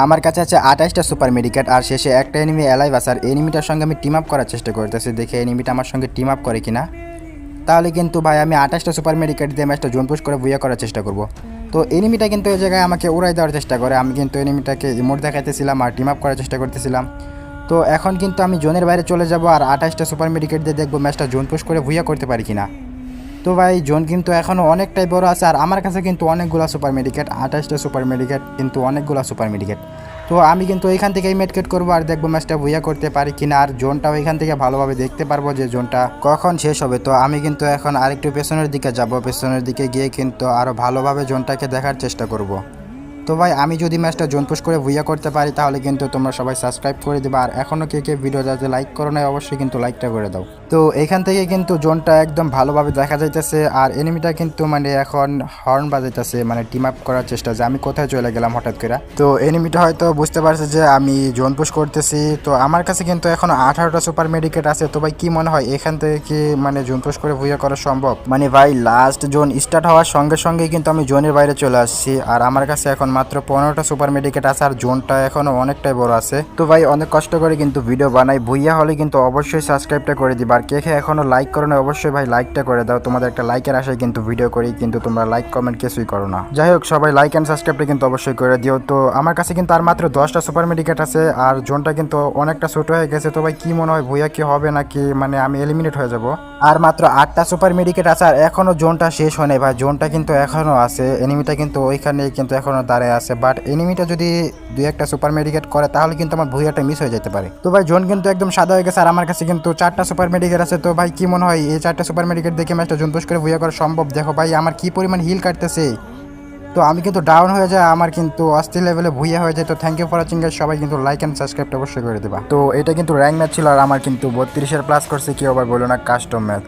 আমার কাছে আছে 28টা সুপার মেডিকেট আর শেষে একটা এনিমি অ্যালাইভ আছে। আর এনিমিটার সঙ্গে আমি টিম আপ করার চেষ্টা করতেছি, দেখে এনিমিটা আমার সঙ্গে টিম আপ করে কিনা। তাহলে কিন্তু ভাই আমি 28টা সুপার মেডিকেট দিয়ে ম্যাচটা জোন পুশ করে বুয়া করার চেষ্টা করব। তো এনিমিটা কিন্তু এই জায়গায় আমাকে উড়াই দেওয়ার চেষ্টা করে। আমি কিন্তু এনিমিটাকে ইমোট দেখাইতেছিলাম আর টিম আপ করার চেষ্টা করতেছিলাম। তো এখন কিন্তু আমি জোনের বাইরে চলে যাব আর 28টা সুপার মেডিকেট দিয়ে দেখবো ম্যাচটা জোন পুশ করে ভুইয়া করতে পারি কিনা। তো ভাই জোন কিন্তু এখনও অনেকটাই বড় আছে আর আমার কাছে কিন্তু অনেকগুলো সুপার মেডিকেট, 28টা সুপার মেডিকেট কিন্তু অনেকগুলো সুপার মেডিকেট। তো আমি কিন্তু এইখান থেকেই মেডকেট করবো আর দেখবো ম্যাচটা ভুইয়া করতে পারি কিনা। আর জোনটাও এখান থেকে ভালোভাবে দেখতে পারবো যে জোনটা কখন শেষ হবে। তো আমি কিন্তু এখন আরেকটু পেছনের দিকে যাব, পেছনের দিকে গিয়ে কিন্তু আরও ভালোভাবে জোনটাকে দেখার চেষ্টা করব। তো ভাই আমি যদি ম্যাচটা জোন পুশ করে ভুইয়া করতে পারি তাহলে কিন্তু তোমরা সবাই সাবস্ক্রাইব করে দেবে। আর এখনও কে ভিডিও যাতে লাইক করো না অবশ্যই কিন্তু লাইকটা করে দাও। তো এখান থেকে কিন্তু জোনটা একদম ভালোভাবে দেখা যাইতেছে আর এনিমিটা কিন্তু মানে এখন হর্ন বাজাইতেছে, মানে টিম আপ করার চেষ্টা যে আমি কোথায় চলে গেলাম হঠাৎ করে। তো এনিমিটা হয়তো বুঝতে পারছে যে আমি জোন পুশ করতেছি। তো আমার কাছে কিন্তু এখন 18টা সুপার মেডিকেট আছে। তো ভাই কি মনে হয় এখান থেকে কি মানে জোন পুশ করে ভুইয়া করা সম্ভব? মানে ভাই লাস্ট জোন স্টার্ট হওয়ার সঙ্গে সঙ্গে কিন্তু আমি জোনের বাইরে চলে আসছি আর আমার কাছে এখন মাত্র 15টা সুপার মেডিকেট আছে আর জোনটা এখনো অনেকটাই বড় আছে। তো ভাই অনেক কষ্ট করে কিন্তু ভিডিও বানাই, ভুইয়া হলে কিন্তু অবশ্যই সাবস্ক্রাইবটা করে দিবা। আর কে এখনো লাইক করো না অবশ্যই ভাই লাইকটা করে দাও। তোমাদের একটা লাইকের আশায় কিন্তু ভিডিও করি, কিন্তু তোমরা লাইক কমেন্ট কিছুই করো না। যাই হোক সবাই লাইক অ্যান্ড সাবস্ক্রাইবটা কিন্তু অবশ্যই করে দিও। তো আমার কাছে কিন্তু আর মাত্র 10টা সুপার মেডিকেট আছে আর জোনটা কিন্তু অনেকটা ছোট হয়ে গেছে। তো ভাই কি মনে হয় ভুইয়া কি হবে নাকি মানে আমি এলিমিনেট হয়ে যাব? আর মাত্র 8টা সুপার মেডিকেট আছে আর এখনো জোনটা শেষ হয় নাই ভাই, জোনটা কিন্তু এখনো আছে। এনিমিটা কিন্তু ওইখানে কিন্তু এখনো দাঁড়ায় আছে, বাট এনিমিটা যদি 2-1টা সুপার মেডিকেট করে তাহলে কিন্তু আমার ভুইয়াটা মিস হয়ে যেতে পারে। তো ভাই জোন কিন্তু একদম সাদা হয়ে গেছে আর আমার কাছে কিন্তু 4টা সুপার মেডিকেট আছে। তো ভাই কি মনে হয় এই 4টা সুপার মেডিকেট দেখে ম্যাচটা জোন পুশ করে ভুইয়া করা সম্ভব? দেখো ভাই আমার কি পরিমাণ হিল কাটতেছে। তো আমি কিন্তু ডাউন হয়ে যায়, আমার কিন্তু অস্থির লেভেলে ভুইয়া হয়ে যায়। তো thank you for watching guys, সবাই কিন্তু লাইক অ্যান্ড সাবস্ক্রাইবটা অবশ্যই করে দেবা। তো এটা কিন্তু র্যাঙ্ক ম্যাচ ছিল আর আমার কিন্তু 32-এর প্লাস করছে, কেউ আবার বলো না কাস্টম ম্যাচ।